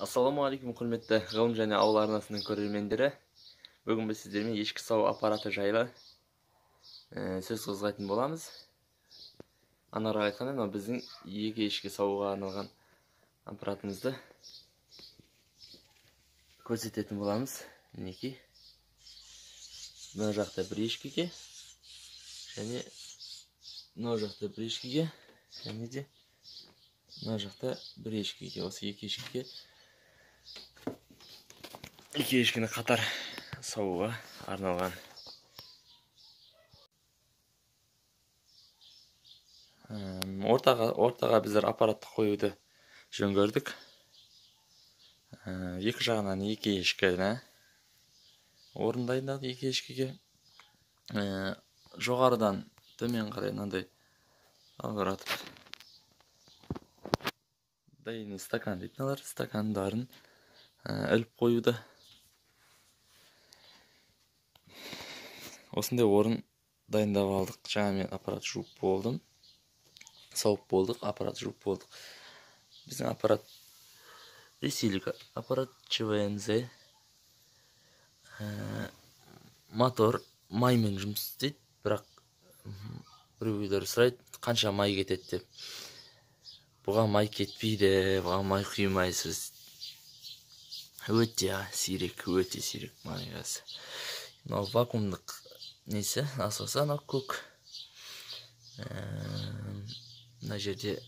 Assalamu алейкум, құрметті ғылым және ауыл арнасының көрермендері. Бүгін біз сіздермен ешкі сау аппараты жайлы сөз қозғайтын боламыз. Анарға айтқанда, мынау біздің екі ешкі сауға арналған аппаратымызды көрсететін боламыз. Мінекей. Мына жақта бір ешкіге және мына жақта бір ешкіге және де мына жақта бір ешкіге, осы екі ешкіні қатар сауға арналған. Ортаға біздер аппаратты қоюды жөн көрдік. Екі жағынан екі ешкіні орын дайындадық. Екі ешкіге жоғарыдан төмен қарай мынандай алғыратып дайын стакан дейтін алар, стакандарын іліп қоюды. Осындай орын дайындап алдық. Жаңа мен аппарат жуып болдым. Сауып болдық, аппарат жуып болдық. Біздің аппарат ресейлік аппарат ЧВНЗ. Мотор маймен жұмыс істейді, бірақ біреулер сұрайды, қанша май кетеді деп. Бұған май кетпейді, бұған май құймайсыз. Өте сирек май қазы. Мынау вакуумдық несі, асоса мынау көк. Мына жерде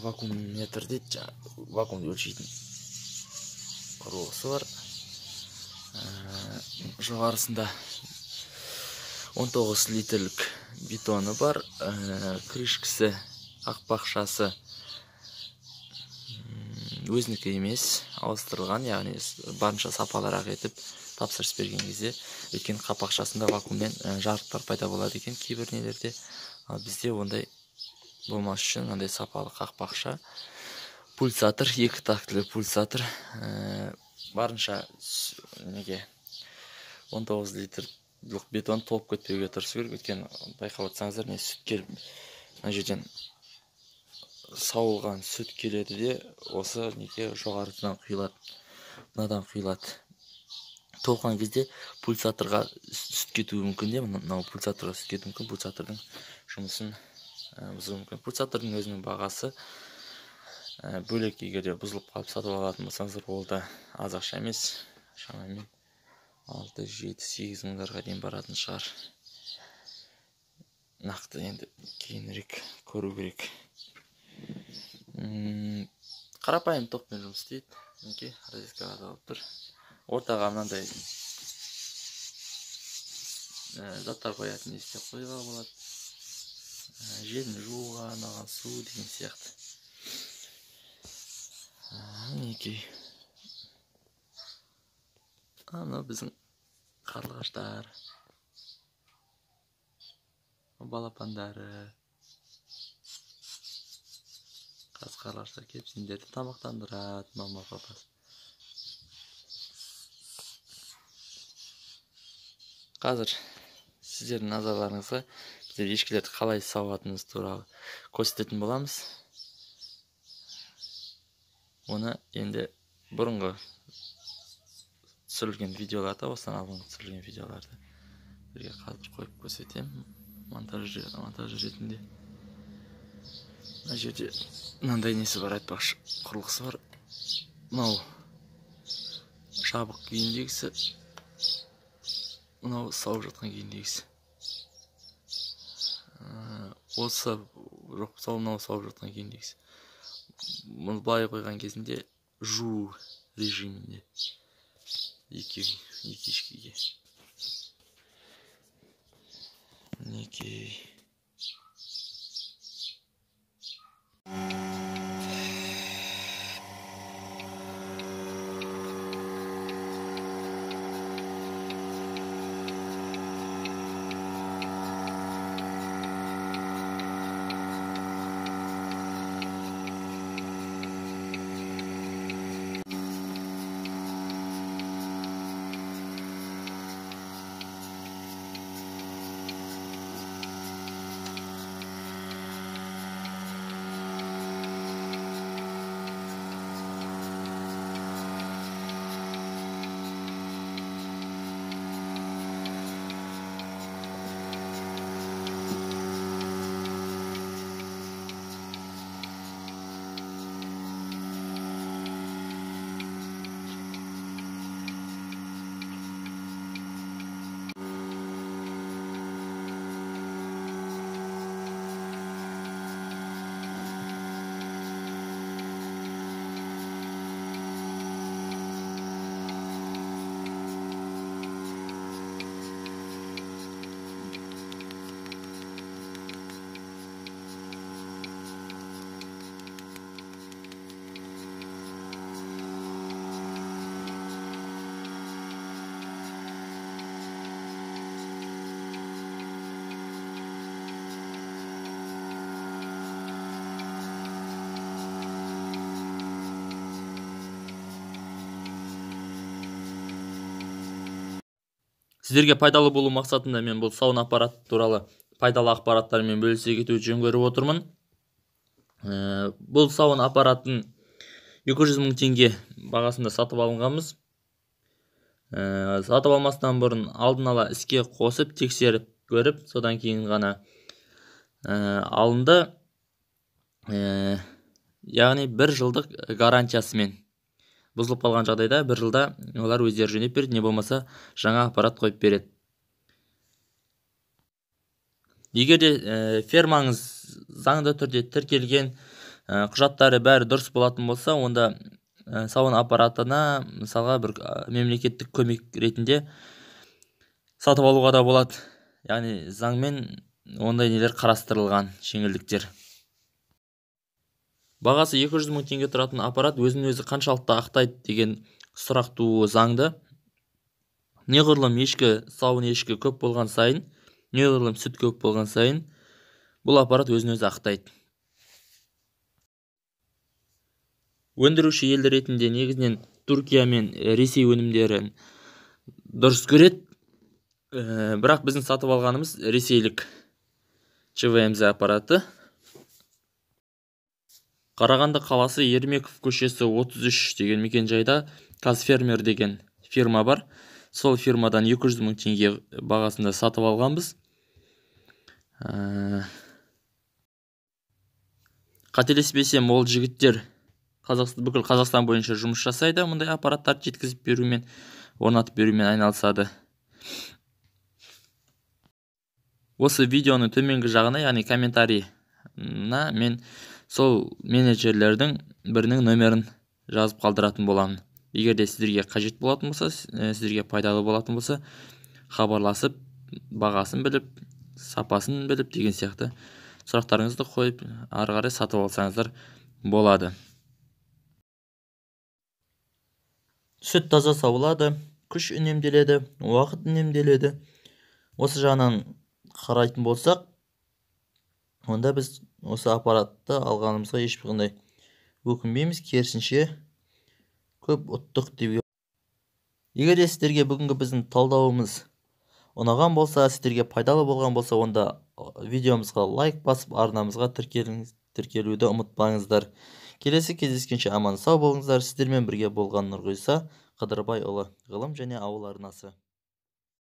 вакуумметр дейді, вакуумды өлшейтін құрылғысы бар. Жоғарысында 19 литрлік бетоны бар, крышкасы, қақпақшасы өзінікі емес, ауыстырылған, яғни барынша сапалырақ етіп тапсырыс берген кезде, өйткені қақпақшасында вакууммен жарықтар пайда болады екен кейбір нелерде. Ал бізде ондай болмас үшін мынандай сапалы қақпақша, пульсатор, екі тактілі пульсатор, барынша 19 литрлік бетон толып кетпеуге тырысу керек. Өйткені байқап отырсаңыздар, сүт келіп, мына жерден сауылған сүт келеді де, осы жоғарыдан құйылады, мынадан құйылады. Толған кезде пульсаторға сүт кетуі мүмкін де, мынау пульсаторға сүт кетуі мүмкін, пульсатордың жұмысын бұзуы мүмкін. Пульсатордың өзінің бағасы бөлек, егерде бұзылып қалып сатып алатын болсаңыздар, ол да аз ақша емес, шамамен 6-7-8 мыңдарға дейін баратын шығар. Нақты енді кейінірек көру керек. Қарапайым токпен жұмыс істейді. Мінекей, розеткаға тағылып тұр. Ортаға мынандай заттар қоятын істеп қоюға болады. Желін жууға арналған су деген сияқты. Мінекей. Мынау біздің қарлығаштар, балапандары. Қарлығаштар келіп сендерді тамақтандырады, мама папасы. Қазір сіздердің назарларыңызға біздер ешкілерді қалай сауатынымыз туралы көрсететін боламыз. Оны енді бұрынғы түсірілген видеоларда, осыдан алдыңғы түсірілген видеоларды бірге қазір қойып көрсетем. Монтаж ретінде. Мына жерде мынандай несі бар, айтпақшы, құрылғысы бар. Мынау жабық күйіндегісі, мынау сауып жатқан күйіндегісі. Осы жоқ, мынау сауып жатқан күйіндегісі. Мұны былай қойған кезінде жуу режимінде екі ешкіге. Мінекей. Сіздерге пайдалы болу мақсатында мен бұл сауна аппараты туралы пайдалы ақпараттармен бөлісе кету жөн көріп отырмын. Бұл сауна аппаратын 200 000 теңге бағасында сатып алынғанбыз. Сатып алмастан бұрын алдын ала іске қосып, тексеріп көріп, содан кейін ғана алынды. Яғни 1 жылдық гарантиясымен. Бұзылып қалған жағдайда 1 жылда олар өздері жөндеп береді, не болмаса жаңа аппарат қойып береді. Егер де фермаңыз заңды түрде тіркелген, құжаттары бәрі дұрыс болатын болса, онда сауна аппаратына мысалға бір мемлекеттік көмек ретінде сатып алуға да болады. Яғни заңмен ондай нелер қарастырылған, жеңілдіктер. Бағасы 200 000 теңге тұратын аппарат өзін-өзі қаншалықты ақтайды деген сұрақ тууы заңды. Неғұрлым сауын ешкі көп болған сайын, неғұрлым сүт көп болған сайын, бұл аппарат өзін-өзі ақтайды. Өндіруші елді ретінде негізінен Түркия мен Ресей өнімдерін дұрыс көреді. Бірақ біздің сатып алғанымыз ресейлік ЧВМЗ аппараты. Қарағанды қаласы Ермеков көшесі 33 деген мекенжайда Казфермер деген фирма бар. Сол фирмадан 200 000 теңге бағасында сатып алғанбыз. Қателеспесем, ол жігіттер бүкіл Қазақстан бойынша жұмыс жасайды, мұндай аппараттарды жеткізіп берумен, орнатып берумен айналысады. Осы видеоның төменгі жағына, яғни комментарийна мен сол менеджерлердің бірінің нөмерін жазып қалдыратын боламын. Егер де сіздерге қажет болатын болса, сіздерге пайдалы болатын болса, хабарласып, бағасын біліп, сапасын біліп деген сияқты сұрақтарыңызды қойып, ары қарай сатып алсаңыздар болады. Сүт таза сауылады, күш үнемделеді, уақыт үнемделеді. Осы жағынан қарайтын болсақ, онда біз осы аппаратты алғанымызға ешбір өкінбейміз, керісінше көп ұттық деуге. Егер де сіздерге бүгінгі біздің талдауымыз ұнаған болса, сіздерге пайдалы болған болса, онда видеомызға лайк басып, арнамызға тіркелуді ұмытпаңыздар. Келесі кездескенше аман сау болыңыздар. Сіздермен бірге болған Нұрғиса Қыдырбайұлы, ғылым және ауыл арнасы.